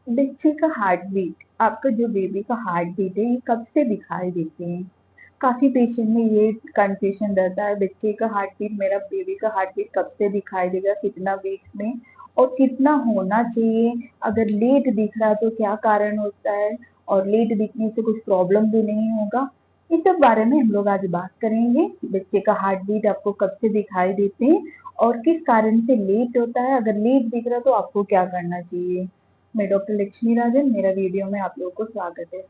बच्चे का heart beat, आपका जो बेबी का हार्ट बीट है, ये कब से दिखाई देते हैं? काफी पेशेंट में ये कंफ्यूजन रहता है, बच्चे का हार्ट बीट, मेरा बेबी का हार्ट बीट कब से दिखाई देगा, कितना वीक्स में और कितना होना चाहिए, अगर लेट दिख रहा तो क्या कारण होता है, और लेट दिखने से कुछ प्रॉब्लम भी नहीं होगा। इस सब बारे में हम लोग आज बात करेंगे। बच्चे का हार्ट बीट आपको कब से दिखाई देते हैं और किस कारण से लेट होता है, अगर लेट दिख रहा तो आपको क्या करना चाहिए। मैं डॉक्टर लक्ष्मी राजन, मेरा वीडियो में आप लोगों को स्वागत है।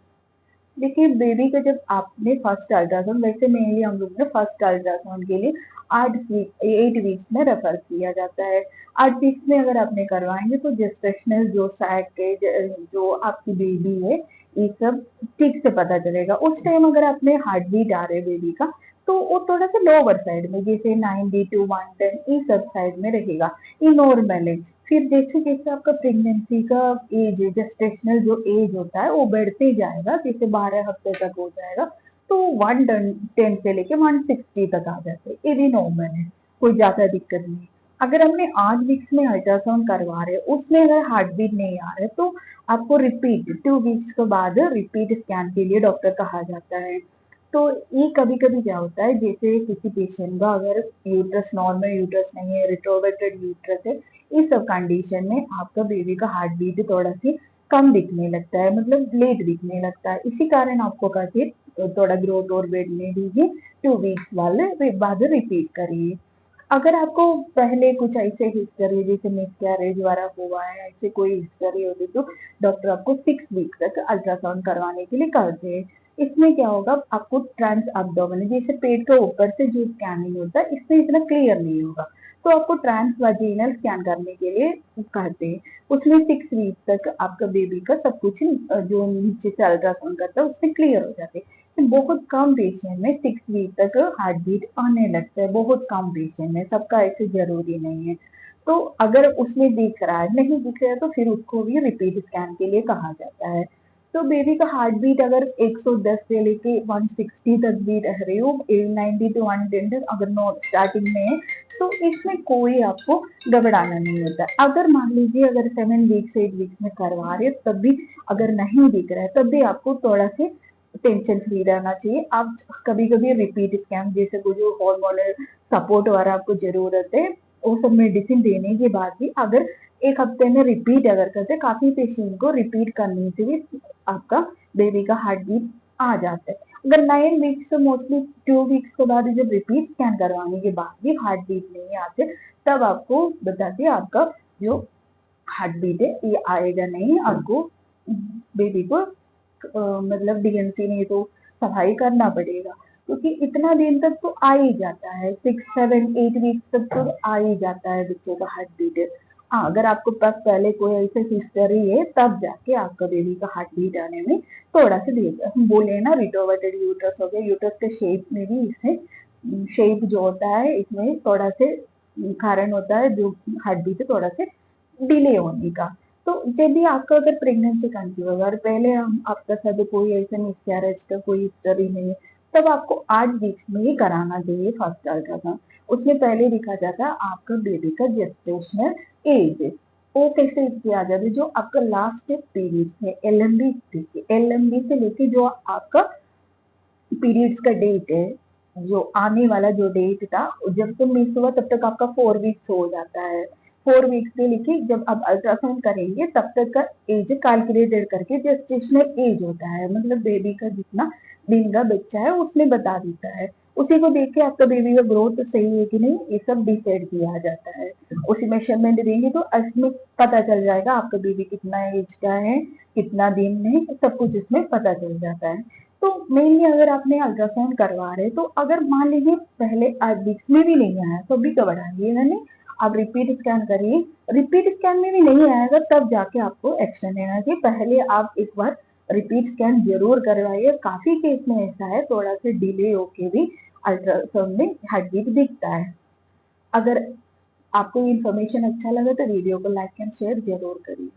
देखिए, बेबी का जब आपने फर्स्ट अल्ट्रासाउंड, वैसे मेनली हम लोग ने फर्स्ट अल्ट्रासाउंड के लिए 8 वीक्स में रेफर किया जाता है। 8 वीक्स में अगर आपने करवाएंगे तो जेस्टेशनल जो सैक है, जो आपकी बेबी है, ये सब ठीक से पता चलेगा। उस टाइम अगर आपने हार्ट बीट आ रहे बेबी का, तो वो थोड़ा सा लोअर साइड में, जैसे 90 to 110 इस सब साइड में रहेगा, ये नॉर्मल है। फिर जैसे जैसे आपका प्रेगनेंसी का एज, जेस्टेशनल जो एज होता है वो बढ़ते जाएगा, जैसे 12 हफ्ते तक हो जाएगा, तो 110 से लेके 160 तक आ जाते हैं, ये भी नॉर्मल है, कोई ज्यादा दिक्कत नहीं। अगर हमने 8 वीक्स में अल्ट्रासाउंड करवा रहे उसमें अगर हार्ट बीट नहीं आ रहे, तो आपको रिपीट 2 वीक्स के बाद रिपीट स्कैन के लिए डॉक्टर कहा जाता है। तो ये कभी कभी क्या होता है, जैसे किसी पेशेंट का अगर यूट्रस नॉर्मल यूट्रस नहीं है, रिट्रोवर्टेड यूट्रस है, इस सब कंडीशन में आपका बेबी का हार्ट बीट थोड़ा सी कम दिखने लगता है, मतलब लेट दिखने लगता है। इसी कारण आपको कहते थोड़ा ग्रोथ और वेट में दीजिए, 2 वीक्स वाले बाद रिपीट करिए। अगर आपको पहले कुछ ऐसे हिस्ट्री, जैसे मिसकैरेज वगैरह हुआ है, ऐसे कोई हिस्ट्री होती तो डॉक्टर आपको 6 वीक तक अल्ट्रासाउंड करवाने के लिए कहते हैं। इसमें क्या होगा, आपको ट्रांस अब्डोमिनल, जैसे पेट के ऊपर से जो स्कैनिंग होता है, इसमें इतना क्लियर नहीं होगा, तो आपको ट्रांस वाजिनल स्कैन करने के लिए कहते हैं। उसमें 6 वीक तक आपका बेबी का सब कुछ जो नीचे से अल्ट्रासाउंड करता है उसमें क्लियर हो जाते हैं। बहुत कम पेशेंट में 6 वीक तक हार्ट बीट आने लगता है, बहुत कम पेशेंट में, सबका ऐसे जरूरी नहीं है। तो अगर उसमें दिख रहा है, नहीं दिख रहा है, तो फिर उसको भी रिपीट स्कैन के लिए कहा जाता है। तो बेबी का हार्ट बीट अगर 110 से लेके 160 तक भी रह रही हो, 90 to 110 अगर नो स्टार्टिंग में है, तो इसमें कोई आपको घबराना नहीं होता। अगर मान लीजिए अगर 7 वीक्स 8 वीक्स में करवा रहे तब भी अगर नहीं दिख रहा है, तब भी आपको थोड़ा से टेंशन फ्री रहना चाहिए। आप कभी कभी रिपीट स्कैन, जैसे को जो हॉर्मोनल सपोर्ट वाला आपको जरूरत है, वो सब मेडिसिन देने के बाद भी अगर 1 हफ्ते में रिपीट अगर करते, काफी पेशेंट को रिपीट करने से भी आपका बेबी का हार्ट बीट आ जाता है। अगर 9 वीक्स से मोस्टली 2 वीक्स के बाद जब रिपीट स्कैन करवाने के बाद भी हार्ट बीट नहीं आते, तब आपको बताते आपका जो हार्ट बीट है ये आएगा नहीं, आपको बेबी को मतलब डीएमसी नहीं तो सफाई करना पड़ेगा, क्योंकि इतना दिन तक तो आ ही जाता है, 6 7 8 वीक्स तक तो आ ही जाता है बच्चे का हार्ट बीट। हाँ, अगर आपको पास पहले कोई ऐसे हिस्ट्री है, तब जाके आपका बेबी का हार्ट बीट आने में थोड़ा सा देर, हम बोले ना रिट्रोवर्टेड यूट्रस हो गया, यूट्रस के शेप में भी इसमें शेप जो होता है, इसमें थोड़ा से कारण होता है जो हार्ट बीट थोड़ा से डिले होने का। तो जब भी आपका अगर प्रेगनेंसी कंसीव होगा और पहले हम आपका साथ कोई ऐसा मिसकैरेज का कोई हिस्ट्री नहीं है, तब आपको 8 वीक्स में ही कराना चाहिए फर्स्ट अल्ट्रासाउंड। उसमें पहले देखा जाता है आपका बेबी का जेस्टेशनल एज, वो कैसे किया जाता है, जो आपका लास्ट पीरियड है एलएमबी, एलएमबी से लेके जो आपका पीरियड्स का डेट है, जो आने वाला जो डेट था, जब तक मिस हुआ तब तक आपका 4 वीक्स हो जाता है। 4 वीक्स से लेके जब आप अल्ट्रासाउंड करेंगे तब तक का एज कैलकुलेटेड करके जेस्टेशनल एज होता है, मतलब बेबी का जितना दिन का बच्चा है उसमें बता देता है। उसी को देख के आपका बेबी का ग्रोथ सही है कि नहीं, ये सब डिसाइड किया जाता है। उसी मेजरमेंट देंगे तो इसमें पता चल जाएगा आपका बेबी कितना एज का है, कितना दिन में, सब कुछ इसमें पता चल जाता है। तो मेनली अगर आपने अल्ट्रासाउंड करवा रहे, तो अगर मान लीजिए पहले 8 वीक्स में भी नहीं आया तो भी घबराइएगा नहीं, आप रिपीट स्कैन करिए। रिपीट स्कैन में भी नहीं आएगा तब जाके आपको एक्शन लेना चाहिए, पहले आप एक बार रिपीट स्कैन जरूर करवाइए। काफी केस में ऐसा है, थोड़ा सा डिले होके भी अल्ट्रासाउंड में हार्ट बीट दिखता है। अगर आपको इन्फॉर्मेशन अच्छा लगा तो वीडियो को लाइक एंड शेयर जरूर करिए।